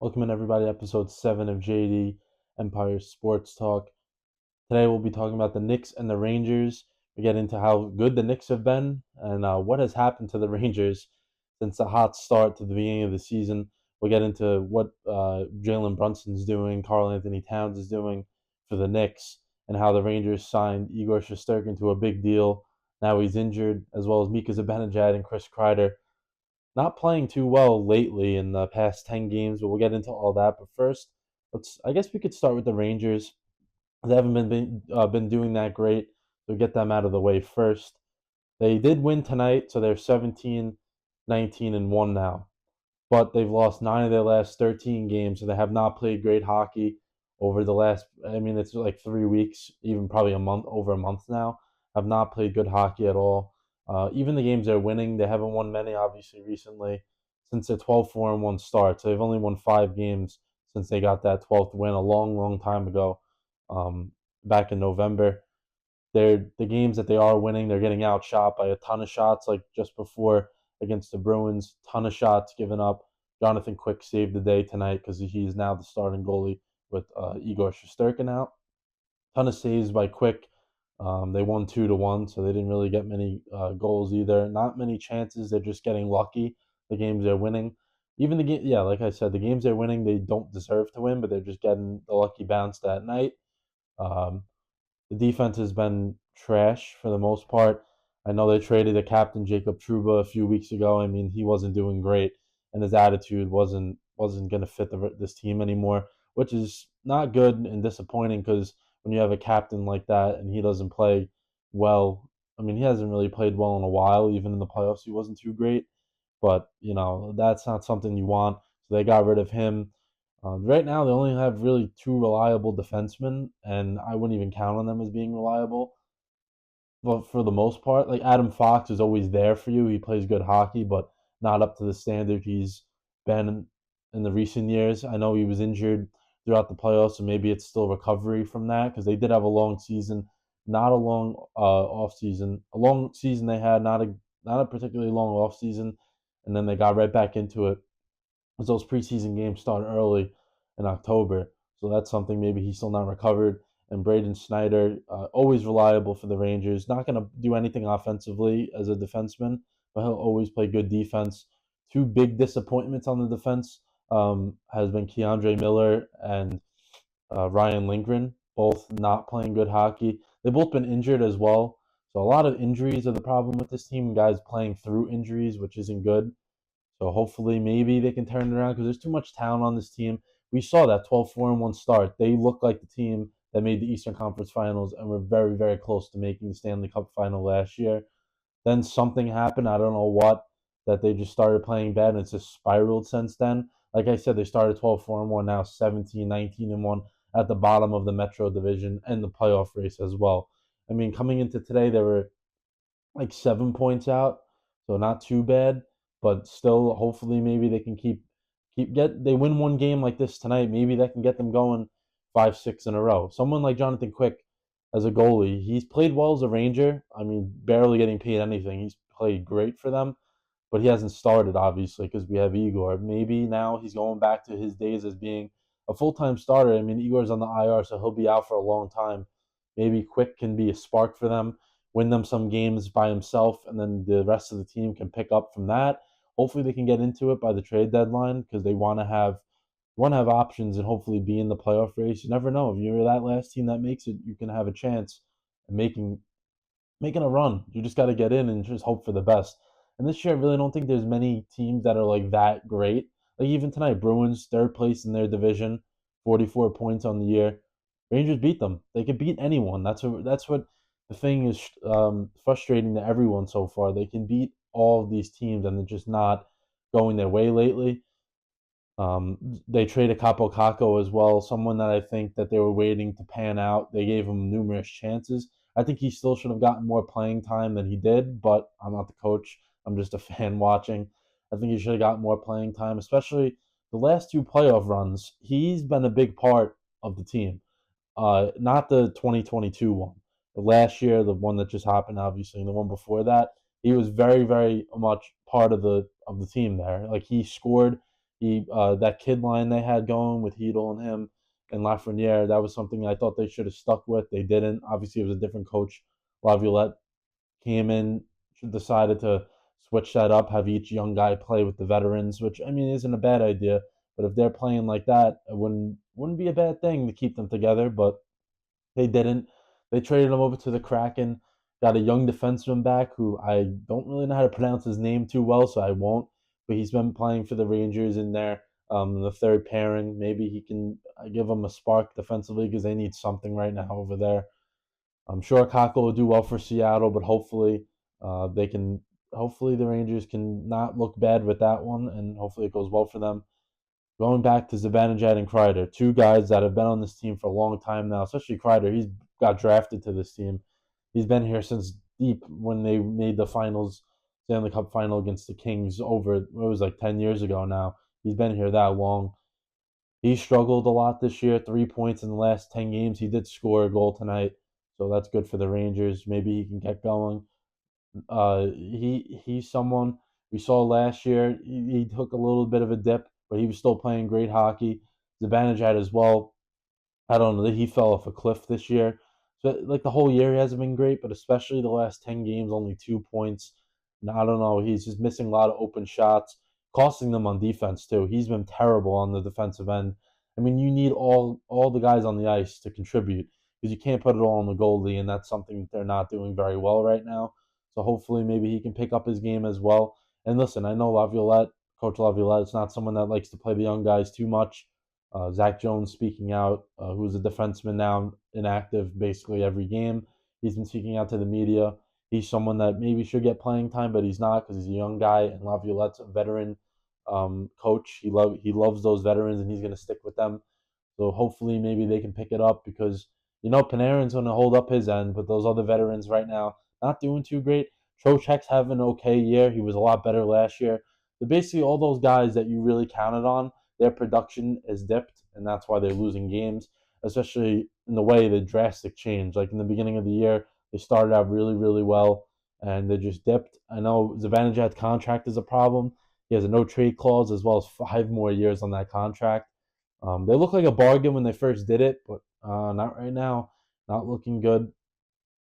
Welcome in, everybody, episode 7 of JD Empire Sports Talk. Today we'll be talking about the Knicks and the Rangers. We get into how good the Knicks have been and what has happened to the Rangers since the hot start to the beginning of the season. We'll get into what Jalen Brunson's doing, Karl Anthony Towns is doing for the Knicks, and how the Rangers signed Igor Shesterkin to a big deal. Now he's injured, as well as Mika Zibanejad and Chris Kreider not playing too well lately in the past 10 games, but we'll get into all that. But first, I guess we could start with the Rangers. They haven't been doing that great, so get them out of the way first. They did win tonight, so they're 17, 19, and 1 now. But they've lost 9 of their last 13 games, so they have not played great hockey over the last, it's like 3 weeks, even probably a month, over a month now. Have not played good hockey at all. Even the games they're winning, they haven't won many, obviously, recently, since their 12-4-1 start. So they've only won 5 games since they got that 12th win a long, long time ago, back in November. The games that they are winning, they're getting outshot by a ton of shots, like just before against the Bruins. Ton of shots given up. Jonathan Quick saved the day tonight because he's now the starting goalie with Igor Shesterkin out. Ton of saves by Quick. They won 2-1, so they didn't really get many goals either. Not many chances. They're just getting lucky. The games they're winning, even the game, yeah, like I said, the games they're winning, they don't deserve to win, but they're just getting the lucky bounce that night. Um, the defense has been trash for the most part. I know they traded the captain Jacob Trouba a few weeks ago. I mean, he wasn't doing great, and his attitude wasn't going to fit this team anymore, which is not good and disappointing because when you have a captain like that and he doesn't play well, I mean, he hasn't really played well in a while. Even in the playoffs, he wasn't too great. But that's not something you want. So they got rid of him. Right now, they only have really two reliable defensemen, and I wouldn't even count on them as being reliable. But for the most part, like Adam Fox is always there for you. He plays good hockey, but not up to the standard he's been in the recent years. I know he was injured throughout the playoffs, so maybe it's still recovery from that because they did have a long season, not a long off season. A long season they had, not a particularly long off season, and then they got right back into it because those preseason games start early in October. So that's something maybe he's still not recovered. And Braden Snyder, always reliable for the Rangers. Not going to do anything offensively as a defenseman, but he'll always play good defense. Two big disappointments on the defense has been Keandre Miller and Ryan Lindgren, both not playing good hockey. They've both been injured as well. So a lot of injuries are the problem with this team. Guys playing through injuries, which isn't good. So hopefully, maybe they can turn it around because there's too much talent on this team. We saw that 12-4-1 start. They look like the team that made the Eastern Conference Finals and were very, very close to making the Stanley Cup final last year. Then something happened, I don't know what, that they just started playing bad and it's just spiraled since then. Like I said, they started 12-4-1, now 17, 19-1 at the bottom of the Metro Division and the playoff race as well. I mean, coming into today, they were like 7 points out, so not too bad. But still, hopefully, maybe they can they win one game like this tonight. Maybe that can get them going 5, 6 in a row. Someone like Jonathan Quick as a goalie, he's played well as a Ranger. I mean, barely getting paid anything. He's played great for them, but he hasn't started obviously because we have Igor. Maybe now he's going back to his days as being a full-time starter. I mean, Igor's on the IR, so he'll be out for a long time. Maybe Quick can be a spark for them, win them some games by himself, and then the rest of the team can pick up from that. Hopefully, they can get into it by the trade deadline because they want to have options and hopefully be in the playoff race. You never know if you're that last team that makes it, you can have a chance at making a run. You just got to get in and just hope for the best. And this year, I really don't think there's many teams that are like that great. Like even tonight, Bruins third place in their division, 44 points on the year. Rangers beat them. They could beat anyone. That's what the thing is frustrating to everyone so far. They can beat all of these teams, and they're just not going their way lately. They traded Capo Caco as well, someone that I think that they were waiting to pan out. They gave him numerous chances. I think he still should have gotten more playing time than he did, but I'm not the coach. I'm just a fan watching. I think he should have gotten more playing time, especially the last two playoff runs. He's been a big part of the team. Not the 2022 one. The last year, the one that just happened, obviously, and the one before that, he was very, very much part of the team there. Like he scored That kid line they had going with Heedle and him and Lafreniere, that was something I thought they should have stuck with. They didn't. Obviously, it was a different coach. Laviolette came in, decided to switch that up, have each young guy play with the veterans, which I mean isn't a bad idea. But if they're playing like that, it wouldn't be a bad thing to keep them together. But they didn't. They traded him over to the Kraken. Got a young defenseman back who I don't really know how to pronounce his name too well, so I won't. But he's been playing for the Rangers in there, the third pairing. Maybe he can give them a spark defensively because they need something right now over there. I'm sure Kako will do well for Seattle, but hopefully they can. Hopefully the Rangers can not look bad with that one, and hopefully it goes well for them. Going back to Zibanejad and Kreider, two guys that have been on this team for a long time now, especially Kreider. He's got drafted to this team. He's been here since deep when they made the finals, Stanley Cup final against the Kings over, it was like 10 years ago now. He's been here that long. He struggled a lot this year, 3 points in the last 10 games. He did score a goal tonight, so that's good for the Rangers. Maybe he can get going. He's someone we saw last year. He took a little bit of a dip, but he was still playing great hockey. Zibanejad as well. I don't know. He fell off a cliff this year. So like the whole year he hasn't been great, but especially the last 10 games, only 2 points. And I don't know. He's just missing a lot of open shots, costing them on defense too. He's been terrible on the defensive end. I mean, you need all the guys on the ice to contribute because you can't put it all on the goalie, and that's something that they're not doing very well right now. So hopefully, maybe he can pick up his game as well. And listen, I know Laviolette, Coach Laviolette, is not someone that likes to play the young guys too much. Zach Jones speaking out, who's a defenseman now, inactive basically every game. He's been speaking out to the media. He's someone that maybe should get playing time, but he's not because he's a young guy. And Laviolette's a veteran coach. He loves those veterans, and he's going to stick with them. So hopefully, maybe they can pick it up because Panarin's going to hold up his end, but those other veterans right now not doing too great. Trocheck's having an okay year. He was a lot better last year. But basically, all those guys that you really counted on, their production has dipped, and that's why they're losing games, especially in the way the drastic change. Like in the beginning of the year, they started out really, really well, and they just dipped. I know Zibanejad's contract is a problem. He has a no trade clause as well as 5 more years on that contract. They look like a bargain when they first did it, but not right now. Not looking good.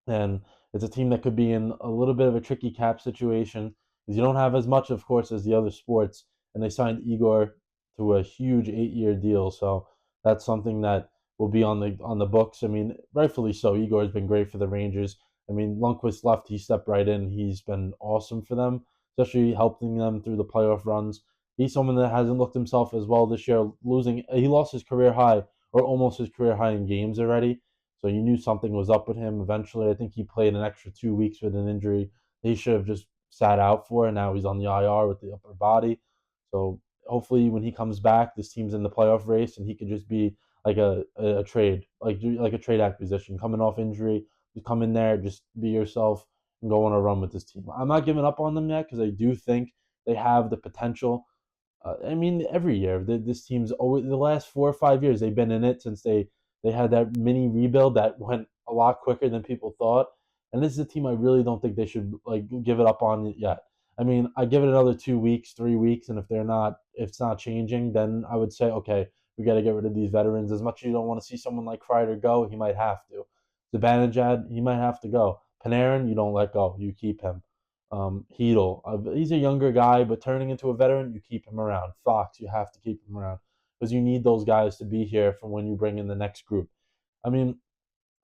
And it's a team that could be in a little bit of a tricky cap situation because you don't have as much, of course, as the other sports. And they signed Igor to a huge 8-year deal, so that's something that will be on the books. I mean, rightfully so. Igor has been great for the Rangers. I mean, Lundqvist left, he stepped right in. He's been awesome for them, especially helping them through the playoff runs. He's someone that hasn't looked himself as well this year. He lost his career high or almost his career high in games already. So you knew something was up with him eventually. I think he played an extra 2 weeks with an injury he should have just sat out for, and now he's on the IR with the upper body. So hopefully when he comes back, this team's in the playoff race, and he could just be like a trade, like a trade acquisition, coming off injury. You come in there, just be yourself, and go on a run with this team. I'm not giving up on them yet because I do think they have the potential. I mean, every year this team's always the last 4 or 5 years they've been in it since they had that mini rebuild that went a lot quicker than people thought. And this is a team I really don't think they should like give it up on yet. I mean, I give it another 2 weeks, 3 weeks, and if it's not changing, then I would say, okay, we got to get rid of these veterans. As much as you don't want to see someone like Kreider go, he might have to. Zibanejad, he might have to go. Panarin, you don't let go, you keep him. Heedle, he's a younger guy, but turning into a veteran, you keep him around. Fox, you have to keep him around because you need those guys to be here for when you bring in the next group. I mean,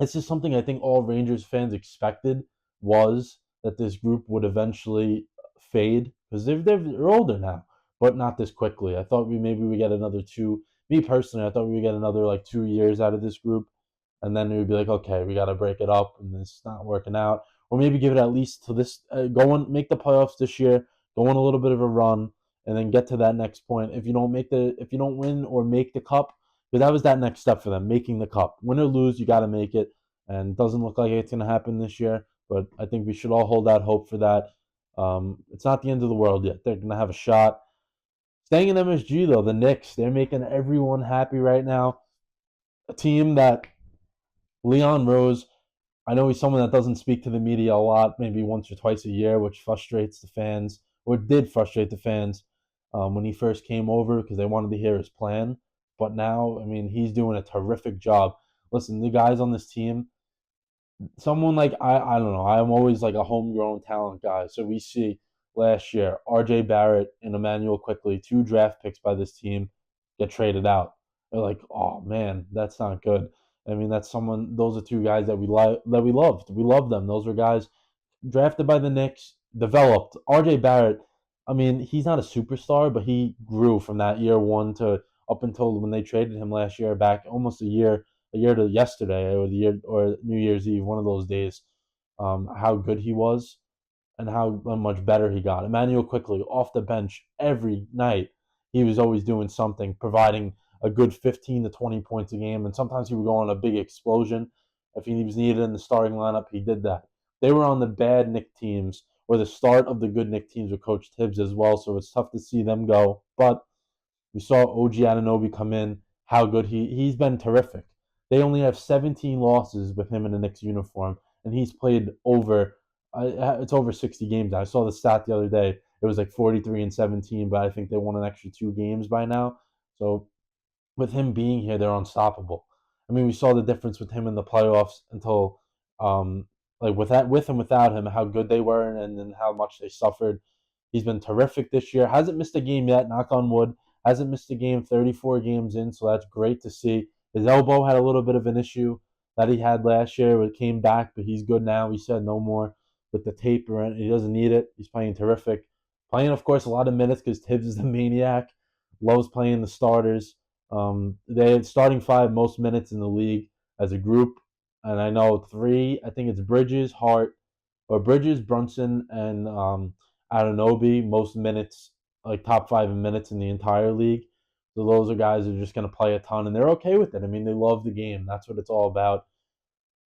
it's just something I think all Rangers fans expected was that this group would eventually fade because they're older now, but not this quickly. I thought we get another two. Me personally, I thought we would get another like 2 years out of this group, and then it would be like, okay, we got to break it up, and it's not working out, or maybe give it at least to this, go on, make the playoffs this year, go on a little bit of a run, and then get to that next point. If you don't win or make the cup, because that was that next step for them, making the cup. Win or lose, you got to make it, and it doesn't look like it's going to happen this year. But I think we should all hold out hope for that. It's not the end of the world yet. They're going to have a shot. Staying in MSG though, the Knicks, they're making everyone happy right now. A team that Leon Rose, I know he's someone that doesn't speak to the media a lot, maybe once or twice a year, which frustrates the fans, or did frustrate the fans. when he first came over because they wanted to hear his plan. But now, I mean, he's doing a terrific job. Listen, the guys on this team, someone like I don't know. I'm always like a homegrown talent guy. So we see last year R.J. Barrett and Emmanuel Quickly, two draft picks by this team, get traded out. They're like, oh man, that's not good. I mean, that's someone. Those are two guys that that we loved. We loved them. Those were guys drafted by the Knicks, developed. R.J. Barrett. I mean, he's not a superstar, but he grew from that year one to up until when they traded him last year, back almost a year to yesterday or the year or New Year's Eve, one of those days. How good he was and how much better he got. Emmanuel Quickly off the bench every night. He was always doing something, providing a good 15 to 20 points a game, and sometimes he would go on a big explosion. If he was needed in the starting lineup, he did that. They were on the bad Knick teams or the start of the good Knick teams with Coach Tibbs as well, so it's tough to see them go. But we saw OG Anunoby come in, how good he's been terrific. They only have 17 losses with him in the Knicks uniform, and he's played over it's over 60 games. I saw the stat the other day. It was like 43 and 17, but I think they won an extra two games by now. So with him being here, they're unstoppable. I mean, we saw the difference with him in the playoffs until, um, like with and without him, how good they were and then how much they suffered. He's been terrific this year. Hasn't missed a game yet. Knock on wood. Hasn't missed a game. 34 games in, so that's great to see. His elbow had a little bit of an issue that he had last year. It came back, but he's good now. He said no more with the tape around. He doesn't need it. He's playing terrific. Playing, of course, a lot of minutes because Tibbs is the maniac. Loves playing the starters. They had starting five most minutes in the league as a group, and I know three. I think it's Bridges, Hart, or Bridges, Brunson, and Anunoby most minutes, like top five in minutes in the entire league. So those are guys who are just going to play a ton, and they're okay with it. I mean, they love the game. That's what it's all about.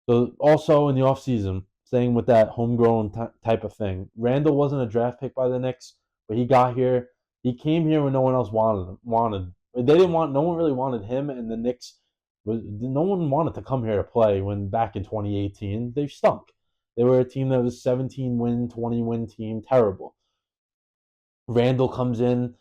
So also in the offseason, staying with that homegrown type of thing, Randall wasn't a draft pick by the Knicks, but he got here. He came here when no one else wanted. They didn't want. No one really wanted him, and the Knicks. No one wanted to come here to play when back in 2018 they stunk. They were a team that was 17 win, 20 win team, terrible. Randall comes in,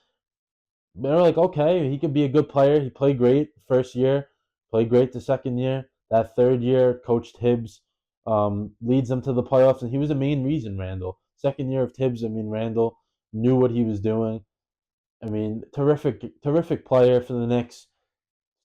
they're like, okay, he could be a good player. He played great first year, played great the second year. That third year, Coach Tibbs leads them to the playoffs, and he was the main reason. Randall, second year of Tibbs, I mean, Randall knew what he was doing. I mean, terrific player for the Knicks.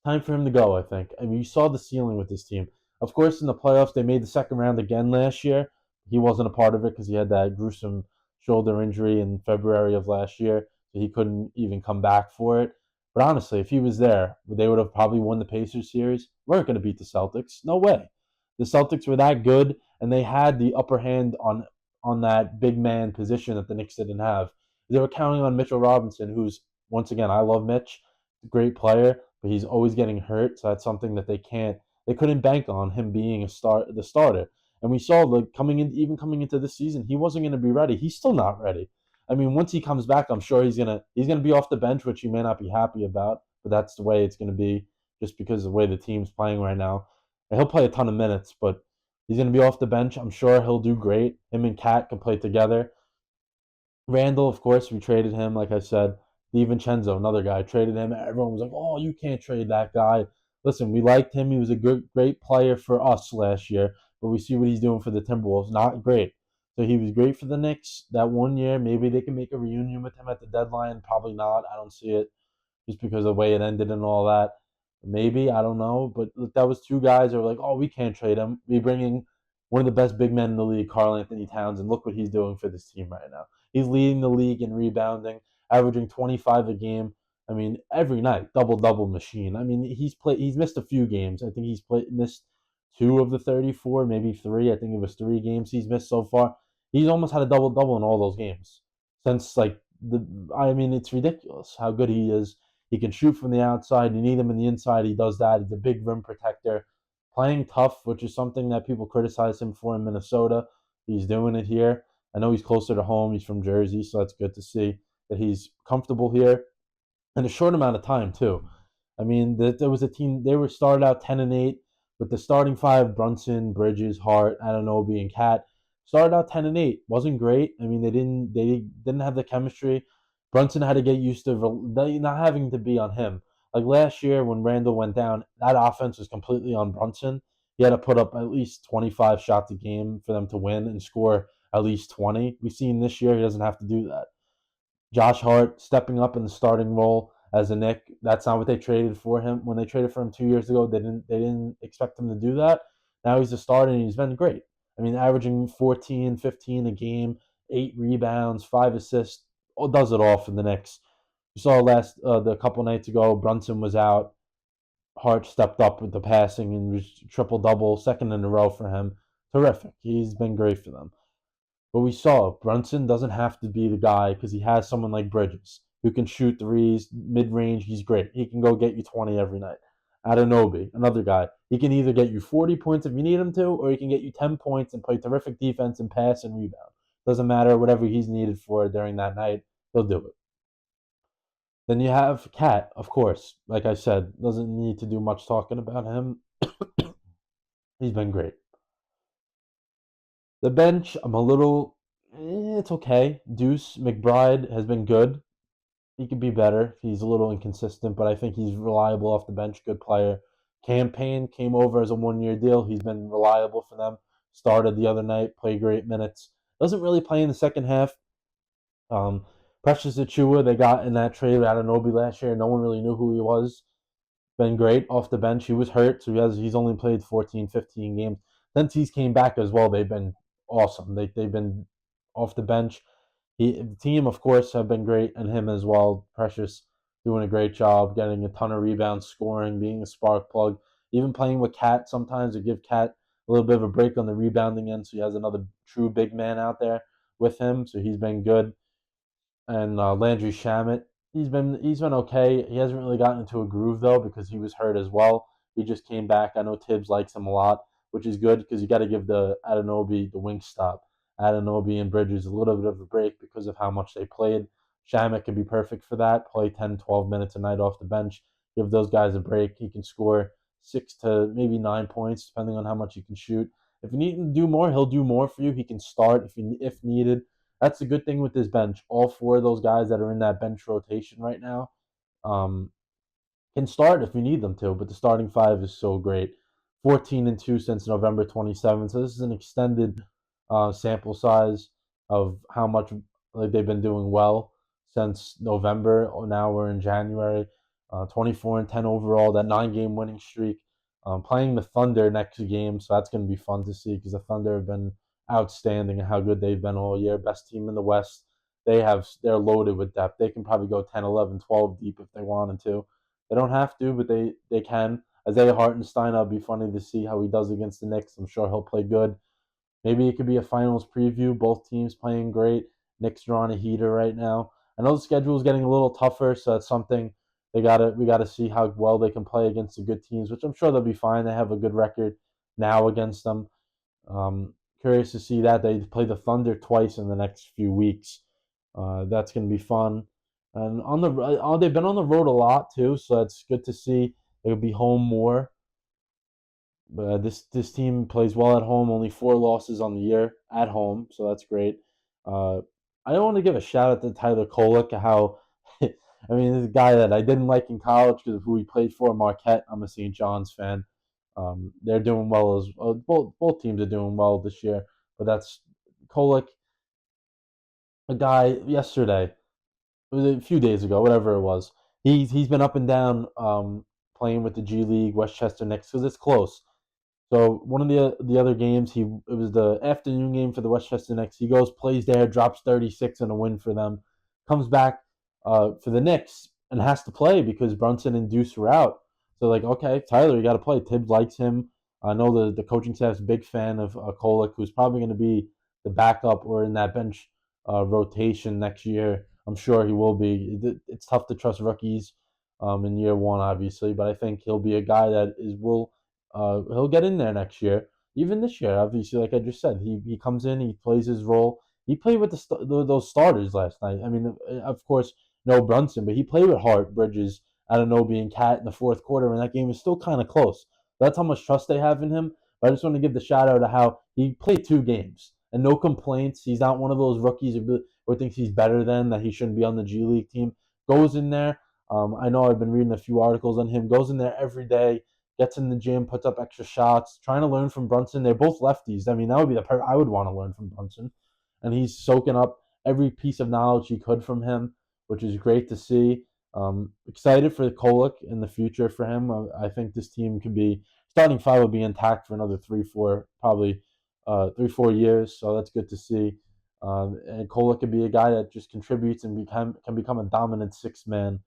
Time for him to go, I think. I mean, you saw the ceiling with this team. Of course, in the playoffs, they made the second round again last year. He wasn't a part of it because he had that gruesome shoulder injury in February of last year, so he couldn't even come back for it. But honestly, if he was there, they would have probably won the Pacers series. Weren't going to beat the Celtics. No way. The Celtics were that good, and they had the upper hand on that big man position that the Knicks didn't have. They were counting on Mitchell Robinson, who's once again, I love Mitch, great player, but he's always getting hurt. So that's something that they couldn't bank on him being the starter. And we saw like coming into this season, he wasn't going to be ready. He's still not ready. I mean, once he comes back, I'm sure he's gonna be off the bench, which he may not be happy about, but that's the way it's going to be, just because of the way the team's playing right now. And he'll play a ton of minutes, but he's going to be off the bench. I'm sure he'll do great. Him and Cat can play together. Randall, of course, we traded him, like I said. DiVincenzo, another guy, traded him. Everyone was like, oh, you can't trade that guy. Listen, we liked him. He was a great player for us last year, but we see what he's doing for the Timberwolves. Not great. So he was great for the Knicks that one year. Maybe they can make a reunion with him at the deadline. Probably not. I don't see it just because of the way it ended and all that. Maybe, I don't know. But look, that was two guys that were like, oh, we can't trade him. We bring in one of the best big men in the league, Karl Anthony Towns, and look what he's doing for this team right now. He's leading the league in rebounding, averaging 25 a game. I mean, every night, double machine. I mean, he's missed a few games. I think missed two of the 34, maybe three. I think it was 3 games he's missed so far. He's almost had a double in all those games since like the. I mean, it's ridiculous how good he is. He can shoot from the outside. You need him in the inside. He does that. He's a big rim protector. Playing tough, which is something that people criticize him for in Minnesota. He's doing it here. I know he's closer to home. He's from Jersey, so that's good to see that he's comfortable here in a short amount of time too. I mean, there was a team. They were started out 10-8 with the starting five: Brunson, Bridges, Hart, Anunoby, and Cat. Started out 10-8. Wasn't great. I mean, they didn't have the chemistry. Brunson had to get used to not having to be on him. Like last year when Randall went down, that offense was completely on Brunson. He had to put up at least 25 shots a game for them to win and score at least 20. We've seen this year he doesn't have to do that. Josh Hart stepping up in the starting role as a Knick. That's not what they traded for him. When they traded for him 2 years ago, they didn't expect him to do that. Now he's a starter and he's been great. I mean, averaging 14, 15 a game, 8 rebounds, 5 assists, does it all for the Knicks. You saw the couple nights ago, Brunson was out. Hart stepped up with the passing and was triple double, second in a row for him. Terrific. He's been great for them. But we saw Brunson doesn't have to be the guy because he has someone like Bridges who can shoot threes, mid range. He's great. He can go get you 20 every night. Adenobi, another guy. He can either get you 40 points if you need him to, or he can get you 10 points and play terrific defense and pass and rebound. Doesn't matter, whatever he's needed for during that night, he'll do it. Then you have Cat, of course. Like I said, doesn't need to do much talking about him. He's been great. The bench, I'm a little, it's okay. Deuce McBride has been good. He could be better. He's a little inconsistent, but I think he's reliable off the bench. Good player. Campaign came over as a 1 year deal. He's been reliable for them. Started the other night, played great minutes. Doesn't really play in the second half. Um, Precious Achua, they got in that trade out of Nobi last year. No one really knew who he was. Been great off the bench. He was hurt, so he's only played 14, 15 games. Since he's came back as well, they've been awesome. They've been off the bench. The team, of course, have been great, and him as well. Precious doing a great job, getting a ton of rebounds, scoring, being a spark plug. Even playing with Cat sometimes to give Cat a little bit of a break on the rebounding end, so he has another true big man out there with him. So he's been good. And Landry Shamet, he's been okay. He hasn't really gotten into a groove though because he was hurt as well. He just came back. I know Tibbs likes him a lot, which is good because you got to give the Adenobi the wing stop. Adenobi and Bridges a little bit of a break because of how much they played. Shamet could be perfect for that. Play 10, 12 minutes a night off the bench. Give those guys a break. He can score 6 to maybe 9 points depending on how much he can shoot. If you need him to do more, he'll do more for you. He can start if needed. That's the good thing with this bench. All four of those guys that are in that bench rotation right now um, can start if you need them to, but the starting five is so great. 14-2 since November 27th. So this is an extended sample size of how much like they've been doing well since November. Now we're in January. 24-10 overall. That 9 game winning streak. Playing the Thunder next game, so that's going to be fun to see because the Thunder have been outstanding and how good they've been all year. Best team in the West. They're loaded with depth. They can probably go 10, 11, 12 deep if they wanted to. They don't have to, but they can. Isaiah Hartenstein, it'll be funny to see how he does against the Knicks. I'm sure he'll play good. Maybe it could be a finals preview. Both teams playing great. Knicks are on a heater right now. I know the schedule is getting a little tougher, so that's something we gotta see how well they can play against the good teams, which I'm sure they'll be fine. They have a good record now against them. Curious to see that they play the Thunder twice in the next few weeks. That's going to be fun. And they've been on the road a lot too, so that's good to see. They'll be home more. But this team plays well at home. Only 4 losses on the year at home, so that's great. Uh, I don't want to give a shout out to Tyler Kolek. How I mean, this is a guy that I didn't like in college because of who he played for, Marquette. I'm a St. John's fan. They're doing well as both teams are doing well this year. But that's Kolek, a guy yesterday, it was a few days ago, whatever it was. He's been up and down playing with the G League, Westchester Knicks because it's close. So one of the other games, it was the afternoon game for the Westchester Knicks. He goes, plays there, drops 36 and a win for them. Comes back for the Knicks and has to play because Brunson and Deuce were out. So like, okay, Tyler, you got to play. Tibbs likes him. I know the coaching staff's a big fan of Kolek, who's probably going to be the backup or in that bench rotation next year. I'm sure he will be. It's tough to trust rookies in year one, obviously, but I think he'll be a guy that he'll get in there next year. Even this year, obviously, like I just said, he comes in, he plays his role. He played with those starters last night. I mean, of course, no Brunson, but he played with Hart, Bridges, Anunoby, and Cat in the fourth quarter, and that game was still kind of close. That's how much trust they have in him. But I just want to give the shout out to how he played 2 games and no complaints. He's not one of those rookies or thinks he's better than, that he shouldn't be on the G League team, goes in there. I know I've been reading a few articles on him, goes in there every day, gets in the gym, puts up extra shots, trying to learn from Brunson. They're both lefties. I mean, that would be the part I would want to learn from Brunson. And he's soaking up every piece of knowledge he could from him, which is great to see. Excited for Kolek in the future for him. I think this team could be starting five will be intact for another 3, 4, probably 3, 4 years. So that's good to see. And Kolek could be a guy that just contributes and can become a dominant six man,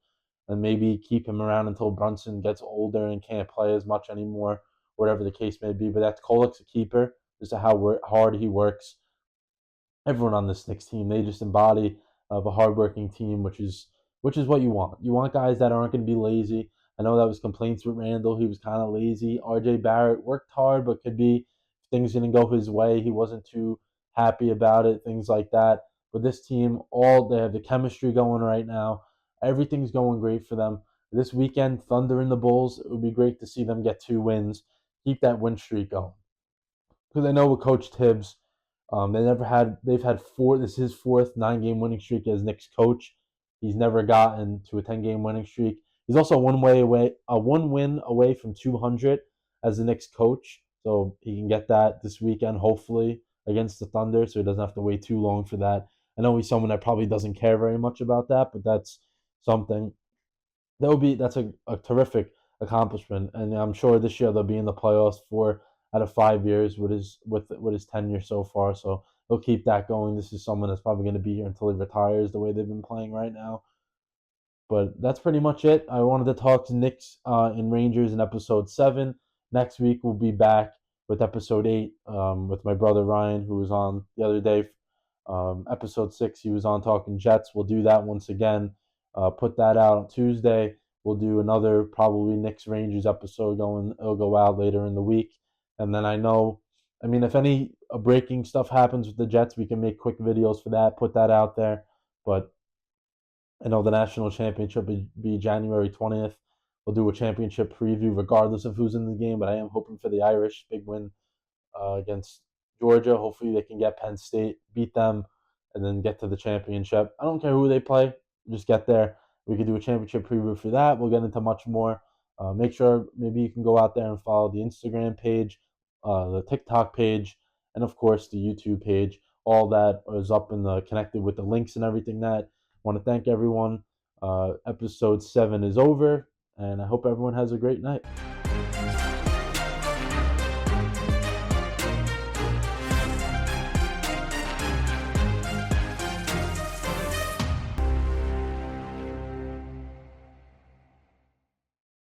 and maybe keep him around until Brunson gets older and can't play as much anymore, whatever the case may be. But that's Kolek's a keeper, just to how hard he works. Everyone on this Knicks team, they just embody of a hardworking team, which is what you want. You want guys that aren't going to be lazy. I know that was complaints with Randall. He was kind of lazy. RJ Barrett worked hard, but could be things didn't go his way. He wasn't too happy about it, things like that. But this team, all they have the chemistry going right now. Everything's going great for them. This weekend, Thunder and the Bulls, it would be great to see them get 2 wins, keep that win streak going. Because I know with Coach Tibbs, they've had four. This is his fourth 9 game winning streak as Knicks coach. He's never gotten to a 10 game winning streak. He's also one win away from 200 as the Knicks coach. So he can get that this weekend, hopefully, against the Thunder, so he doesn't have to wait too long for that. I know he's someone that probably doesn't care very much about that, but that's something that's a terrific accomplishment, and I'm sure this year they'll be in the playoffs 4 out of 5 years with his tenure so far. So he'll keep that going. This is someone that's probably going to be here until he retires, the way they've been playing right now. But that's pretty much it. I wanted to talk to Knicks and Rangers in episode 7. Next week we'll be back with episode 8 with my brother Ryan, who was on the other day. Episode 6, he was on talking Jets. We'll do that once again. Put that out on Tuesday. We'll do another probably Knicks Rangers episode going. It'll go out later in the week, and then I mean, if any breaking stuff happens with the Jets, we can make quick videos for that. Put that out there. But I know the national championship will be January 20th. We'll do a championship preview regardless of who's in the game, but I am hoping for the Irish. Big win against Georgia. Hopefully they can get Penn State, beat them, and then get to the championship. I don't care who they play, just get there. We could do a championship preview for that. We'll get into much more. Make sure maybe you can go out there and follow the Instagram page, the TikTok page, and of course the YouTube page. All that is up in the connected with the links and everything. That I want to thank everyone. Episode 7 is over, and I hope everyone has a great night.